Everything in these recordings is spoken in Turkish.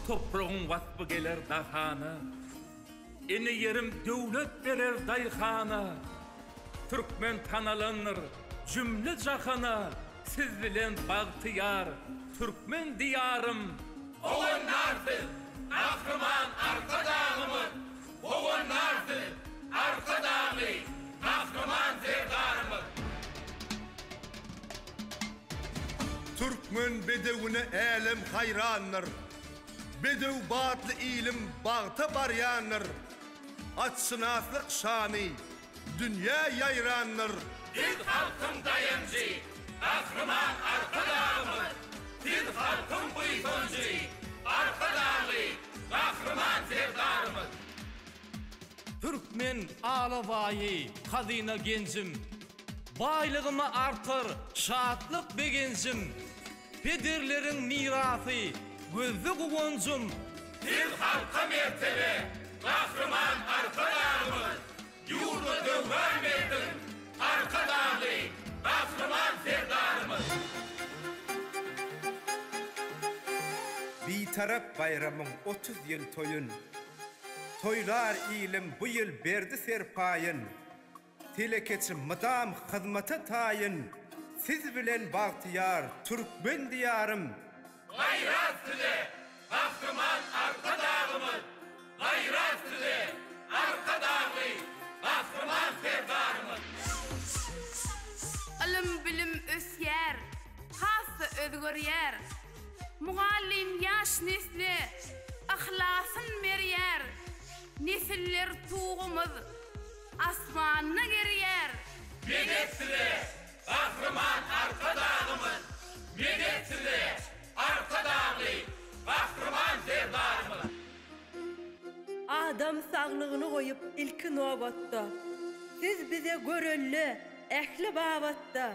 toprağın vasbı geler dahana, ene yerim dövlet verer dayhana, Türkmen tanalanır cümle cahana, siz bilen bagtiyar Türkmen diyarım. Oğun nartı, kahraman arka dağımın, oğun nartı, arka dağı, kahraman zerdarımın. Türkmen bedevine elem hayranlar, bedev batlı ilim bağta baryanlar, açsınatlık şani, dünya yayranlar. Dil halkım dayancı, kahraman arka dağımın, dil halkım buyfoncu, arka dağı, kahraman zerdarımın. Türkmen ağlavayı kadina gencim, baylığıma artır şahatlık begenzim, Pedirlerin mirası gözü kuvoncum. Dil halka mertebe, kahraman arka dağımın, yurdu dövver verdin, arka dağı, kahraman zerdarımın. Bir taraf bayramın 30 yıl toyun, toylar ilim bu yıl berdi serpayın, telekeçi mıdam hizmete tayın, siz bilen bahtiyar Türkmen diyarım. Gayrat tüle, kahraman arka dağımın, gayrat tüle, arka dağı, kahraman zerdarımın. Ilim bilim ösyer, hası özgöryer, muallim yaş nesli, ahlasın meryer, nesiller tuğumuz, asmanını geriyer. Medet tüle, kahraman arka dağımın, medet tüle, arka dağı, kahraman zerdarımın. Adam sağlığını koyup ilki nobatda, siz bize görünlü, ehli babatta,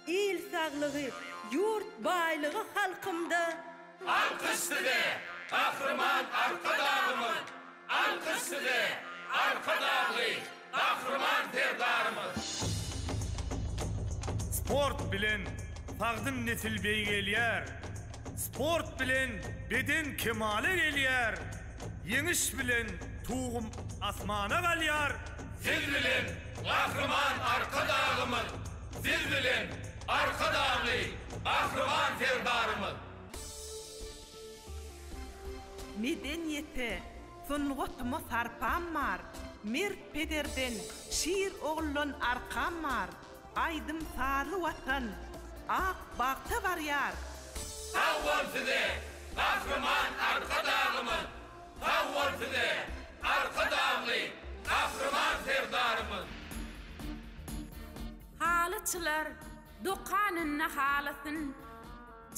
il sağlığı, yurt baylığı halkımda. Alkış tüle, kahraman arka dağımın, alkış tüle, arka dağı, kahraman zerdarımın. Sport bilen sağdın nesil beygeliyer, sport bilen beden kemale geliyer, yeniş bilen tuğum asmana galyar. Siz bilin, kahraman arka dağımın, siz bilin, arka dağı, kahraman zerdarımın. Medeniyete, sunğutma sarpam var, Mert Pederden şiir oğlun arkam var, aydım sarlı vatan, ak bağta var yar. Tavvol size, kahraman arka dağımın, tavvol size, arka dağı, kahraman zerdarımın. Halıçılar dokanına halasın,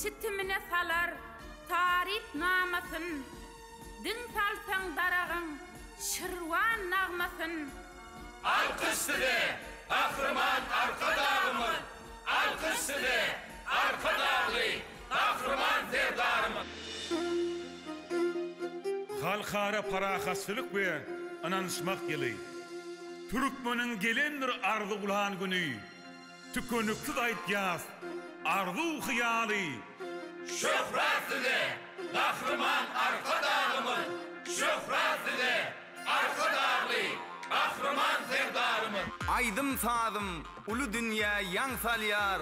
çitimine salar tarih namasın, din salsan darağın şırvan nağmasın. Alkış size, kahraman arka dağımın, alkış size, arka dağı, kahraman zerdarımın. Halkara parakasılık ve ananışmak geli. Türkmenin gelendir ardı ulan günü. Tükönüksüz ait yaz, ardu hıyali. Şöhret size, kahraman arka dağımın, şöhret size, arka dağı, kahraman zerdarımın. Aydım sazım, ulu dünya yan salyar,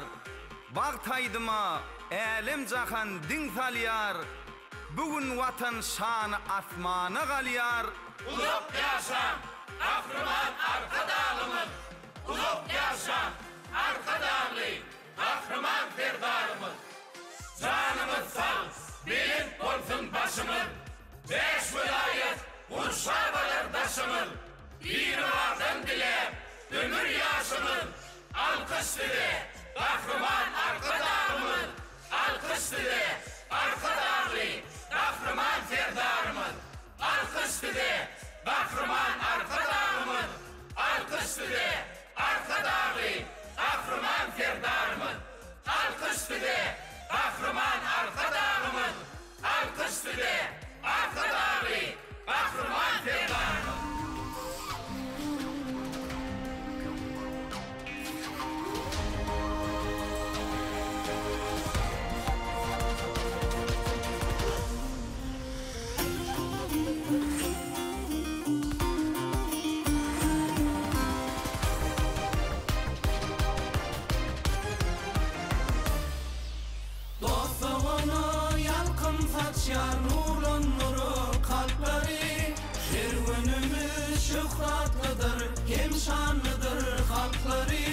Bağtaydıma, elem cahan din salyar, bugün vatan şanı asmana galyar. Ulup yaşam, kahraman arka dağımın, ulup yaşam, arka dağı, kahraman zerdarımın. Canımız sağ, bilim olsun başımın, 5 vilayet, Uşabalar taşımın, bir vardan dilep, ömür yaşımın, alkış dile, kahraman arka dağımın, alkış dile, arka dağı, kahraman zerdarımın, alkış dile, kahraman arka dağımın, alkış dile, arka dağı, kahraman zerdarımın, alkış dile, kahraman arka dağımın, alkış dile, arka dağı, kahraman zerdarımın. yar nurlanır kalpleri. Şervenimiz şöhratlıdır, hem şanlıdır halkları.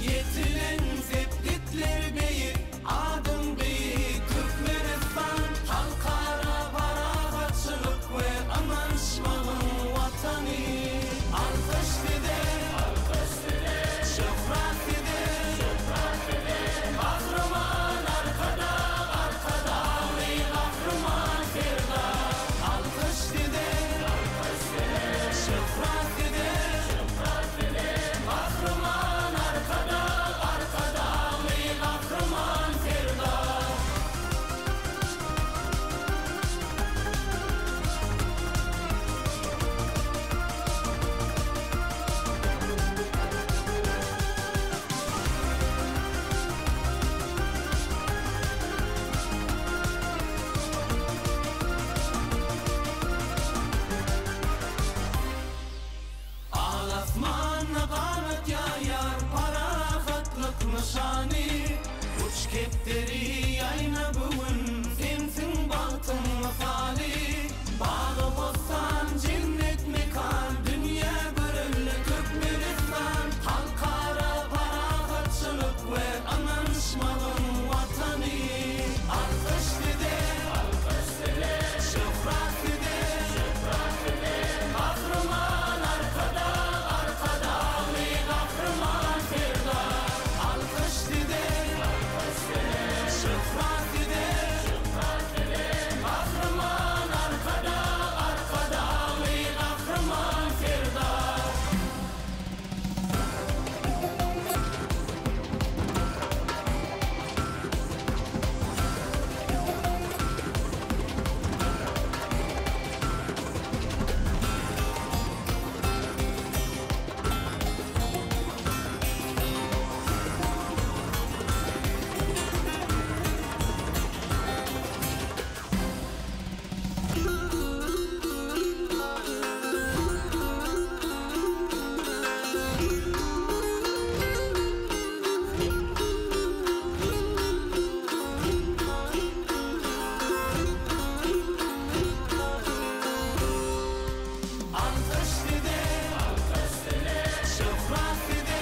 Yetilen zeptitler beyik, adım beyik Türkmenistan. Halkara paragatçılık ve anlaşmağın vatanı. Alkış dede, şöhrat dede, kahraman arkada, arkada ey kahraman ferda. Alkış dede, şöhrat dede, kahraman arkada, arkada ey kahraman ferda. Ağlatmanla qamet yayar parahatlık nişani. Uç kepteri yayna bugün sensin bahtın misali. Bağı bozsan cennet mekan, dünya görüllü Türkmenistan. Halkara parahatçılık ve anlaşmağın vatanı. Alkış dede, şöhrat dede, kahraman arkada, arkada ey kahraman ferda. Alkış dede, şöhrat dede, kahraman arkada, arkada ey kahraman ferda. Alkış dede, şöhrat dede,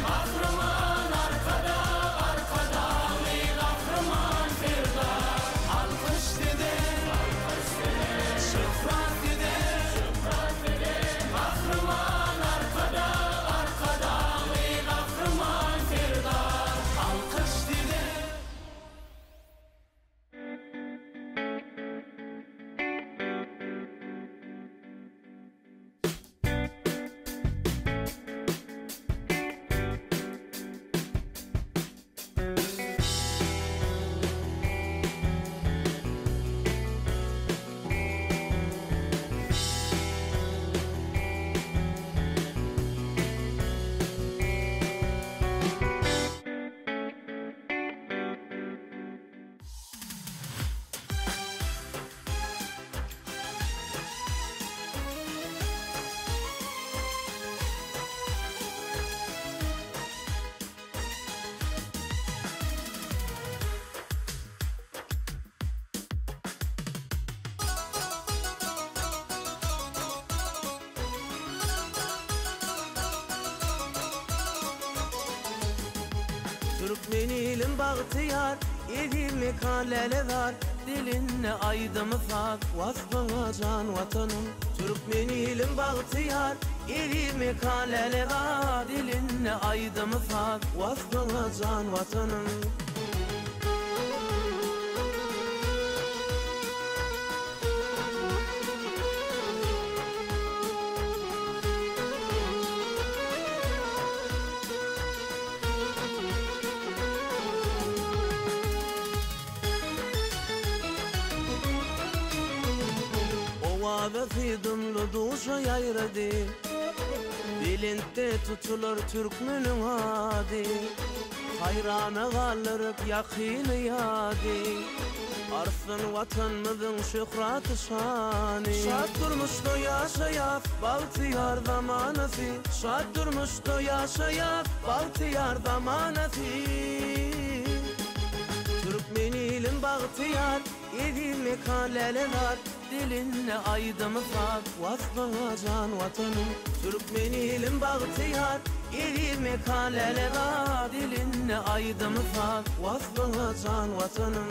kahraman arkada, arkada ey kahraman ferda. Alkış dede, şöhrat dede, kahraman arkada, arkada ey kahraman ferda. Alkış dede. Türkmenilim bagtiyar, evime kalele var. Dilinle aydımı fak, vasfına can vatanım. Türkmenilim bagtiyar, evime kalele var. Dilinle aydımı fak, vasfına can vatanım. Ovada fidimli duşa yayradı, bilinte tutulur Türkmenin adi. Hayrana kaldırıp yakini yadi, arsın vatanımızın şöhratı şani. Şad durmuştu yaşayap, Baltiyar zamanası. Şad durmuştu yaşayap, Baltiyar zamanası. Türkmenilim ilim bagtiyar Evime kaleler dilinle aydım fat Vasfına can vatanım Türkmenilim bagtiyar Evime kaleler dilinle aydım fat Vasfına can vatanım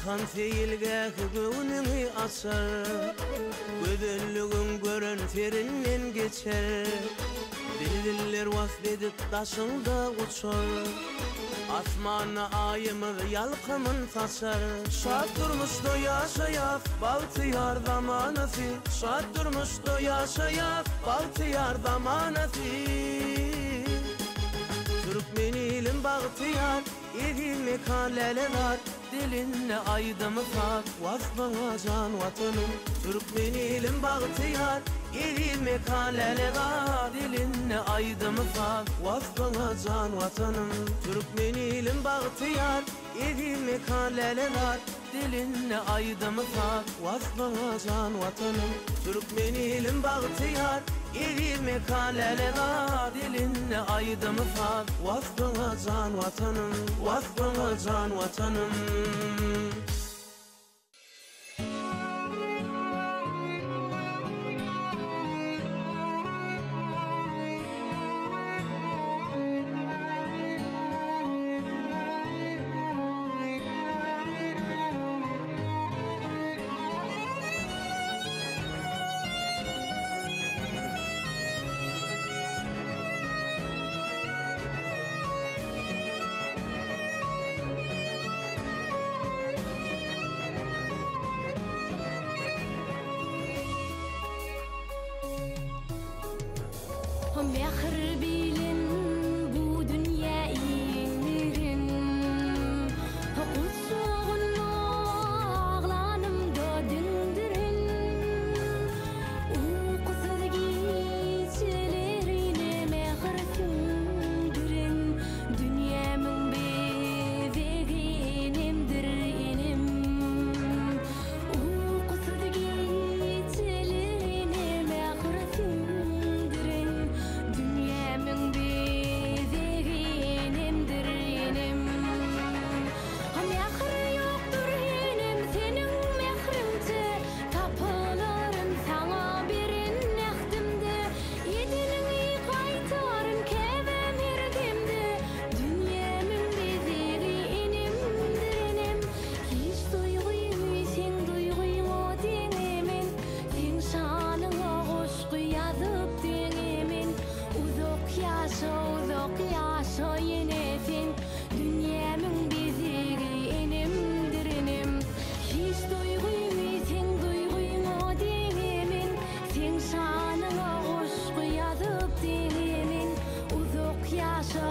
Alhan feilge hügününü asar Gödüllüğün görün ferinden geçer Diller vasfedip taşında uçar Asmana ayımız yalkımın tasar Şad durmuştu yaşayaf Baltıyar zamanası Şad durmuştu yaşayaf Baltıyar zamanası Türkmenilim bagtiyar Evime kaleler dilinle aydım fat Vasfına can vatanım Türkmenilim bagtiyar Evime kaleler dilinle aydım fat Vasfına can vatanım Türkmenilim bagtiyar Evime kaleler dilinle aydım fat Vasfına can vatanım Türkmenilim bagtiyar Evime kaleler dilinle aydım fat Vasfına can vatanım Vasfına can vatanım Mehir bilin bu dünya inirin Kutsuğun ağlanımda dindirin Uykusuz gecelerine mehir sündürün Dünyamın bebeğinimdir inim Uykusuz gecelerine mehir sündürün Dünyamın bebeğinimdir inim Mehir yoktur inim senin mehrimce Tapıların sana birin nektimde Yedilini kaytarın kevem erdimde Dünyamın bebeğinimdir inim Hiç duyguymu sen duyguymu denemin Sen şanına hoşku yazıp denemin Uzak yaşa yine sen Dünyamın bebeğinimdir inim Hiç duyguymu sen duyguymu denemin Sen şanına hoşku yazıp denemin Uzak yaşa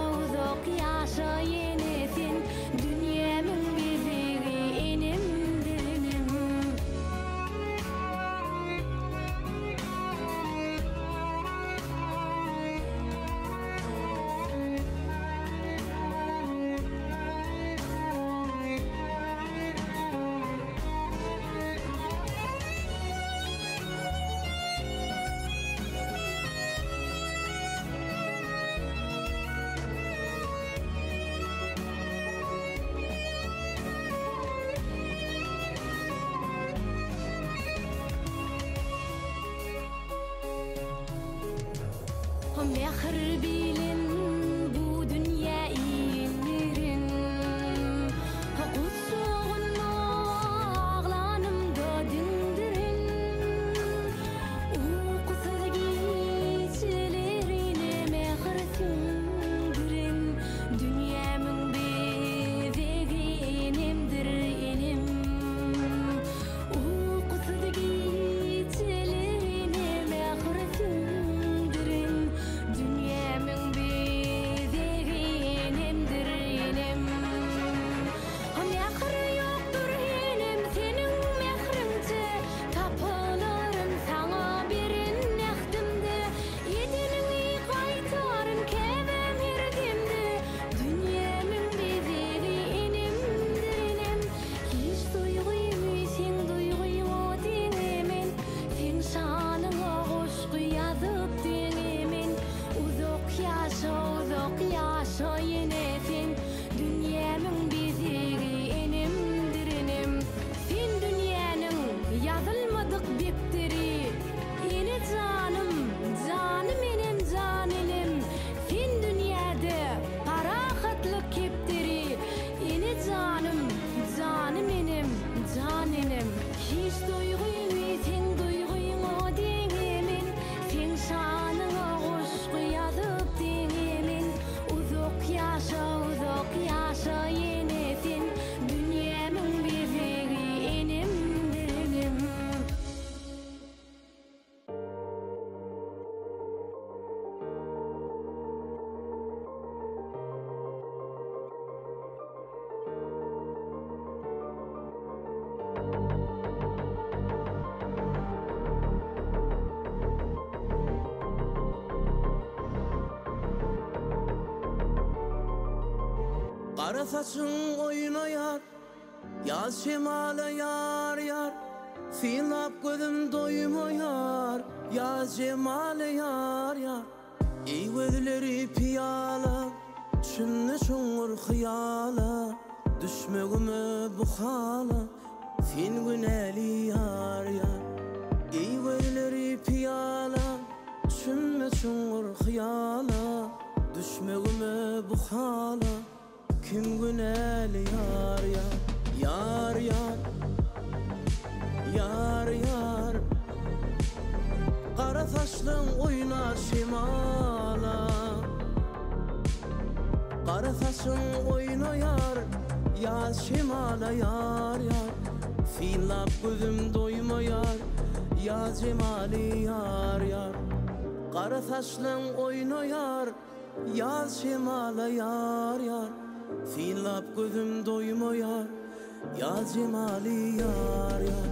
yine sen Dünyamın bebeğinimdir inim Mehir bilin bu dünya inirin Kutsuğun ağlanımda dindirin Uykusuz gecelerine mehir sündürün Dünyamın bebeğinimdir inim Uykusuz gecelerine mehir sündürün Dünyamın yaşayene sen dünyamın bezegi enimdirinim sen dünyanın yazılmadık bekteri ene canım canım enem canelim sen dünyada parahatlık kepteri ene canım canım enem canelim hiç duyguyu sen duyguyu o dengemin sen şanına hoş yazıp dengemin uzak yaşa yine sen dünyamın bezegi enimdirinim Kara saçın oynayar, yaz şemale yar yar. Sinap gözüm doymuyor, yaz şemale yar yar. İyi gözleri piyala, şünne şungur hıyala. Düşmegime bu hala, fin güneli yar yar. İyi gözleri piyala, şünne şungur hıyala. Düşmegime bu hala. Kim güneli yar yar, yar yar, yar yar. Kara saçlın oynar şimala, kara saçın oynayar, yaz şimala yar yar. Filap gözüm doymayar, yaz cemali yar yar. Kara saçlın oynayar, yaz şimala yar yar. Filap gözüm doymuyor, yaz cemali yar yar.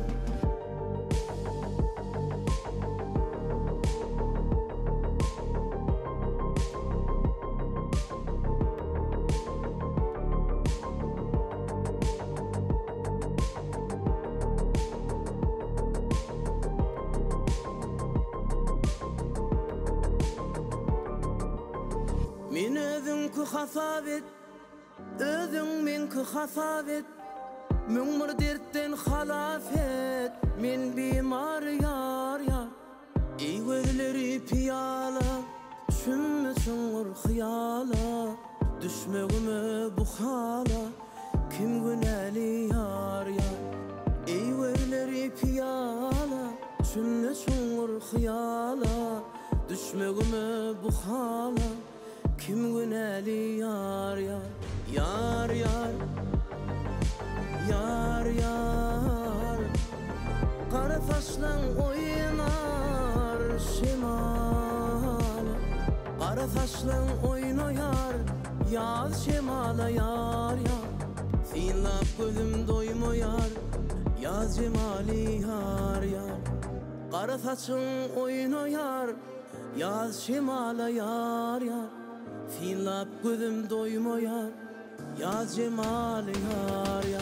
Min özünkü hasabet, özün minki hasabet. Müngmür dertten halafet, min bimar yar yar. İyi gözleri piyala, şümme şungur hıyala. Düşmegime bu hala, kim güneli yar yar. İyi gözleri piyala, şümme şungur hıyala. Düşmegime bu hala, kim güneli yar yar. Yar yar, yar yar. Kara saçlan oynar şimal. Kara saçlan oynayar, yaz şimala yar yar. Filap gözüm doymuyor, yaz cemali yar yar. Kara saçın oynayar, yaz şimala yar yar. Filap gözüm doymuyor, yaz cemali yar yar.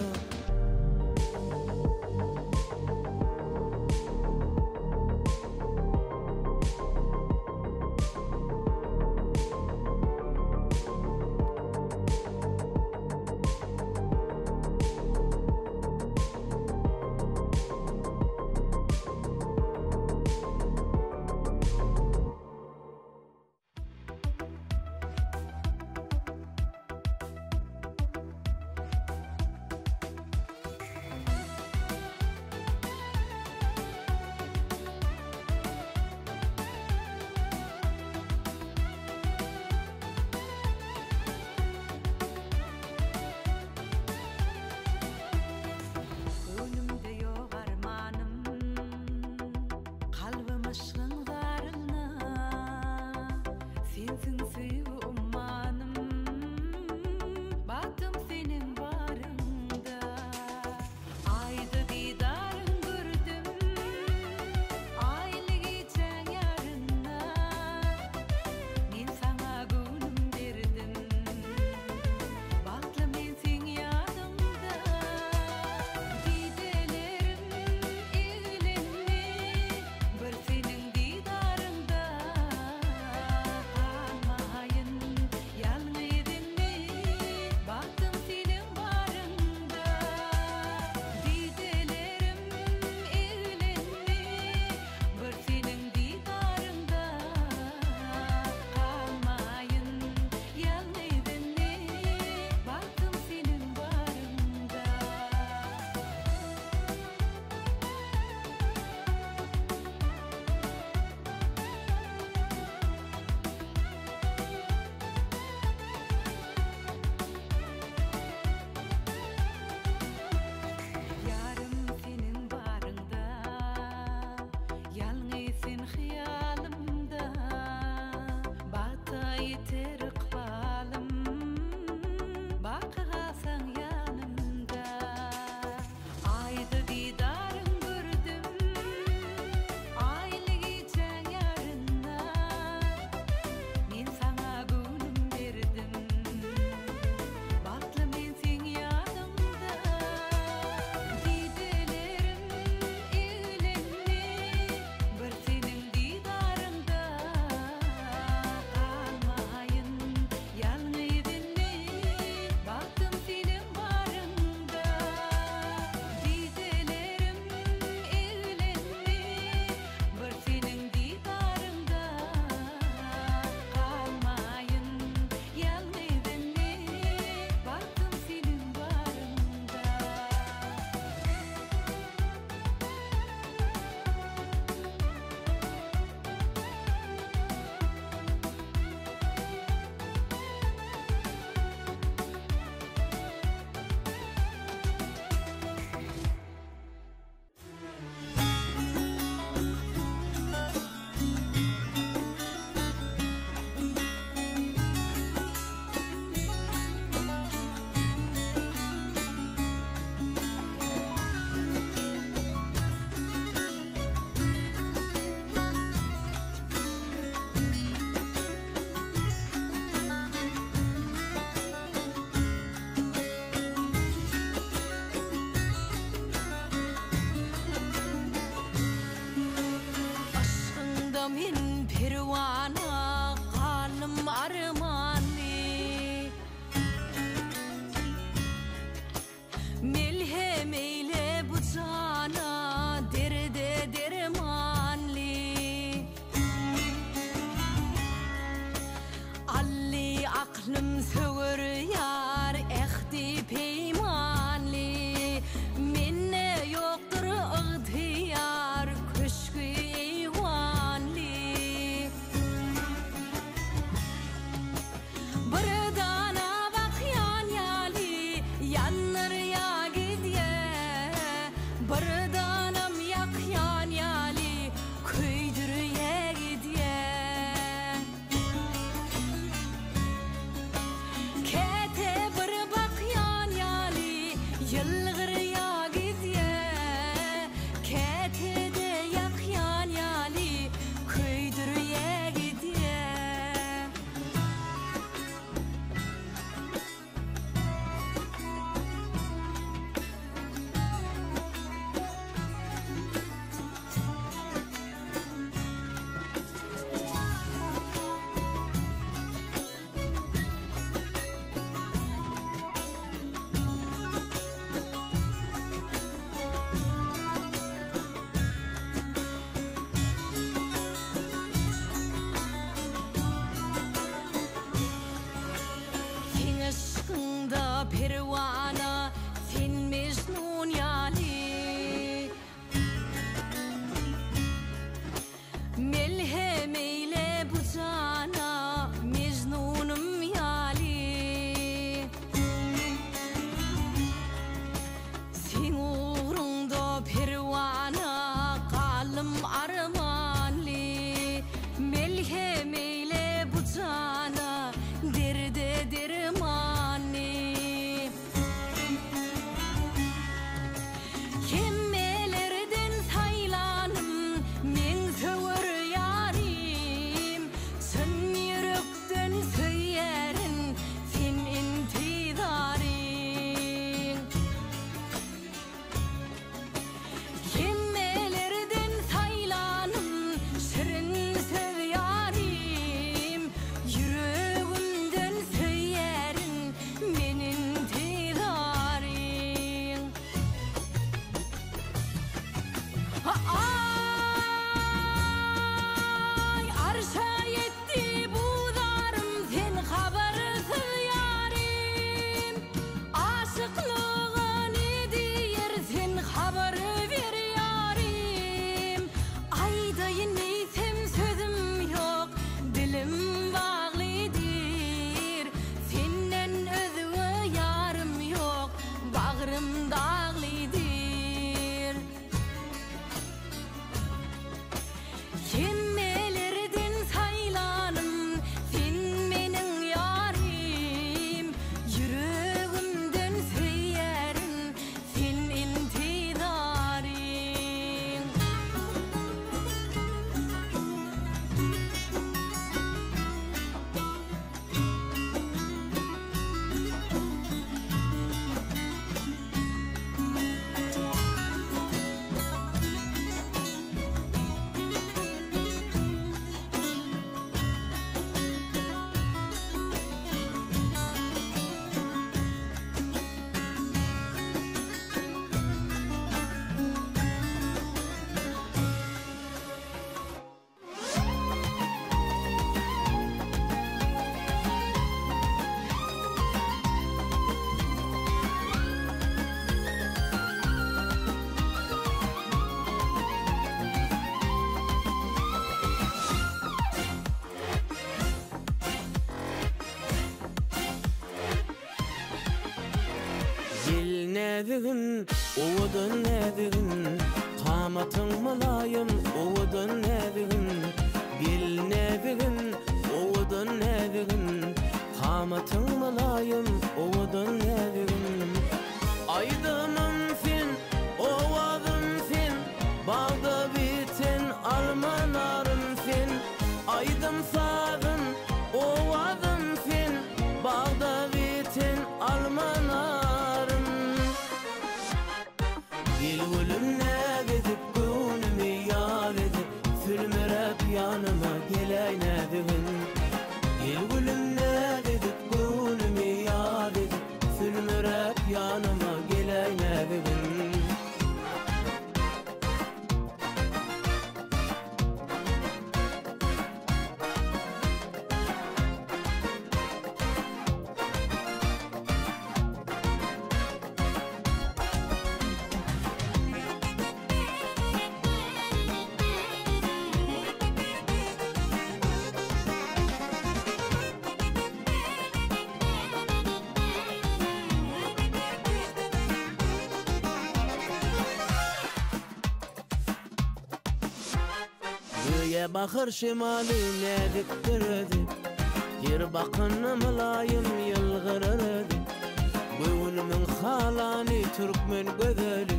perwana kalım armanli melhemeyle bu cana derde dermanli alli aklım söğür yar ehdi peymanli minne yoktur ıhtiyar köşkü eyvanli bırdana bak yan yali yanır ya gidye bırdanam yak yan yali köydür ye gidye kete bir bak yan yali yılgır ya gidye kete de yak yan yali köydür ye gidye Sen aşkında pervana sen mecnun yali melhemeyle bu cana mecnunum yali sen uğrunda pervana kalım armanli melhemeyle bu cana derde dermanli kemmelerden saylanım men söğür yarim sen yürekten söylerin sen intidarin kemmelerden saylanım şirin söz yarim yüreğimden söylerin men intidarin ay arşa yetti buğdarım sen habersiz yarim aşıklığın ediyer sen haber ver yarim aydayın neysem sözüm yok dilim bağlıdır senden özgü yarım yok bağrım dağlıdır kemmelerden saylanım sen menin yarim yüreğimden söylerin sen intidarin Gel nedigin, ovadan nedigin, qamatın malayım, ovadan nedigin. Gel nedigin, ovadan nedigin, qamatın malayım, ovadan nedigin. Aydamım fin, ovadım fin, bağda biten almanarım fin. Aydım sağın, ovadım fin, bağda biten almanarım. sülmürep yanıma geleynedin. Gel gülüm ne dedik günümü yad edip, sülmürep yanıma geleynedin. Göğe bakır şimali ne diktirdi, yer bakını mülayim yılgırırdı. Göğünümün halani Türkmen gözeli,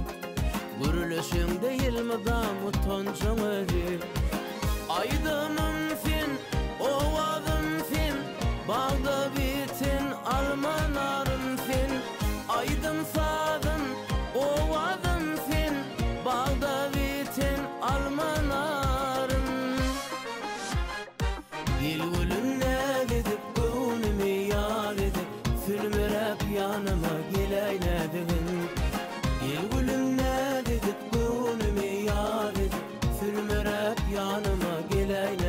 gürülüşün değil mi damı tonçun ödü. Aydınım fin, ovadım fin, bağda bitin almanarım fin. Aydın sağın, ovadım fin, bağda bitin almanarım. Gel gülüm ne dedik günümü yad edip, sülmürep yanıma geleynedin. Gel gülüm ne dedik günümü yad edip, sülmürep yanıma geleynedin.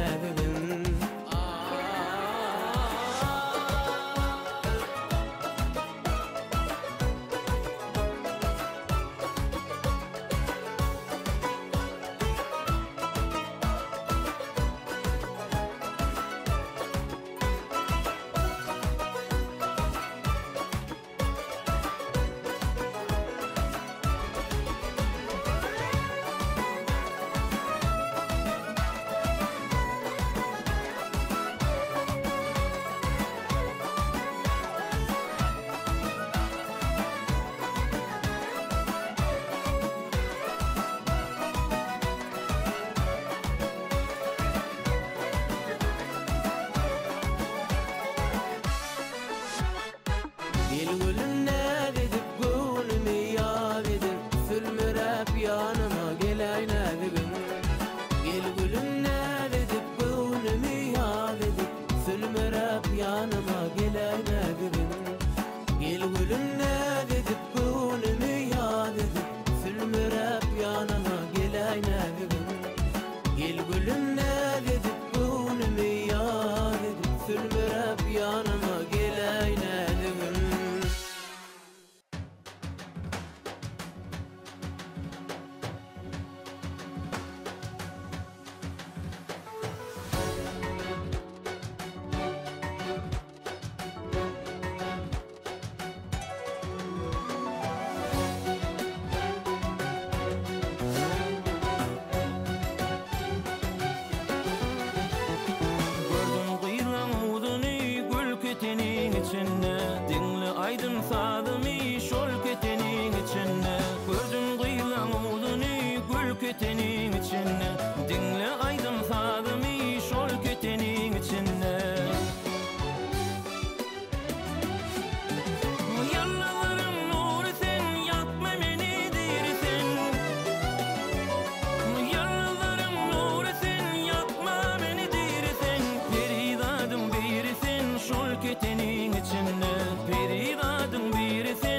Gel gülüm ne dedik günümü yad edip, sülmürep yanıma geleynedin. Gel gülüm ne dedik günümü yad edip, sülmürep yanıma geleynedin. Gel gülüm ne dedik günümü yad edip, sülmürep yanıma geleynedin. Gel gülüm ne dedik günümü yad edip, sülmürep yanıma geleynedin. Gördüm kıyılan udunu gül ketenin içinde, dinli aydın sadımı şol ketenin içinde. Gördüm kıyılan udunu gül ketenin içinde, dinli aydın sadımı şol ketenin içinde. Yallarım nuru sen, yakma beni dirsen. Yallarım nuru sen, yakma beni dirsen. Peridadım birisin şol ketenin içinde, peridadım birisin.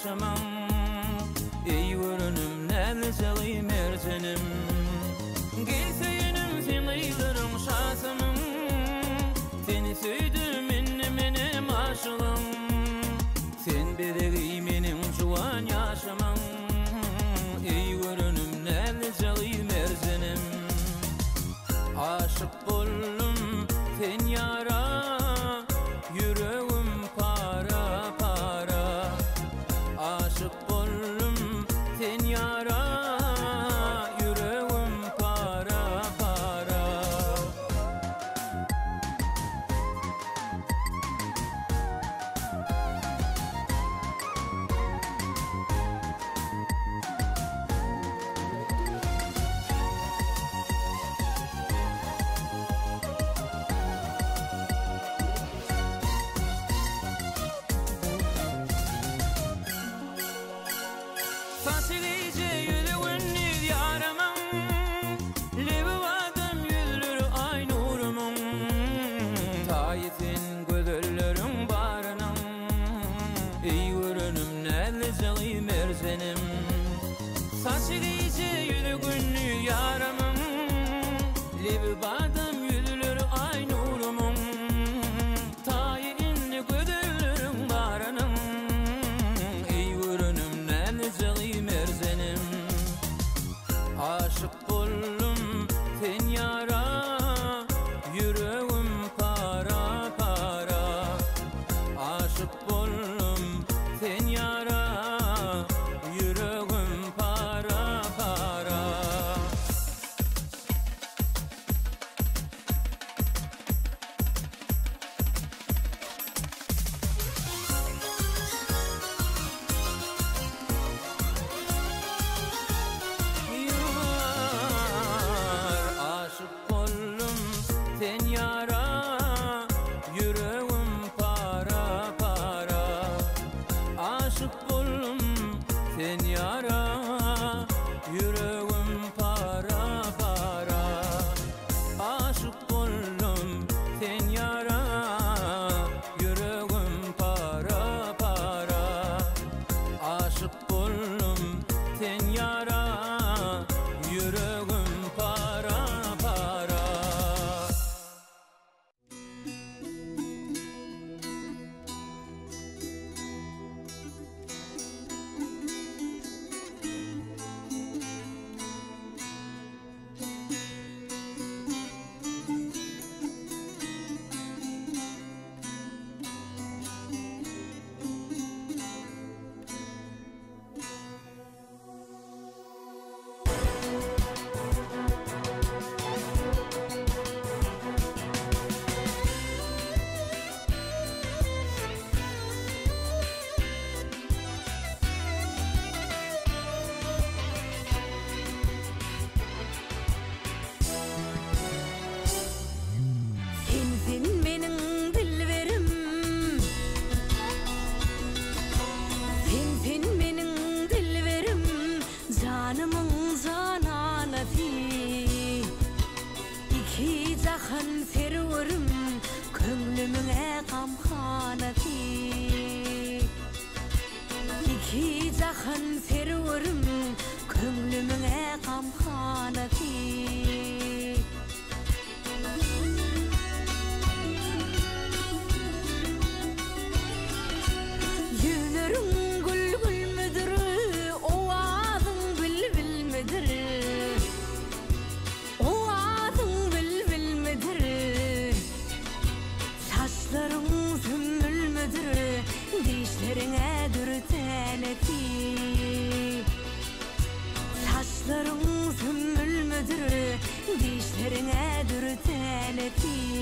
yaşamam ey görünüm näzeli merzenim gelseyinim senilerim şansımım seni söydüm menem aşığım sen bedeli menim juwan yaşamam ey görünüm näzeli merzenim aşık boldum sen yara yüreğim para para aşık boldum sen yara yüreğim para para Fasilice yüreğini yaramam Levi vadım yüzlür ay nurumun Tayitin gözöllerin barınım Ey görünüm näzeli merzenim Fasilice yüreğini yaramam Levi vadım yüzlür ay nurumun Tayitin gözöllerin barınım Ey görünüm näzeli merzenim aşık boldum sen yara yüreğim para para aşık boldum sen yara yüreğim para para aşık boldum sen yara yüreğim para para aşık boldum sen yara yüreğim para para aşık boldum sen yara yüreğim para para aşık boldum sen yara yüreğim para para Sensin menin dilberim Sensin menin dilberim Canımın cananati İki cahan serverim Köңlümüňe gamhanati İki cahan serverim Köңlümüňe gamhanati Yünerin gül gül müdür, ovadın bülbül müdür? Ovadın bülbül müdür? Saçların sümbül müdür? Dişlerine dürten eti. Saçların sümbül müdür? Dişlerine dürten eti.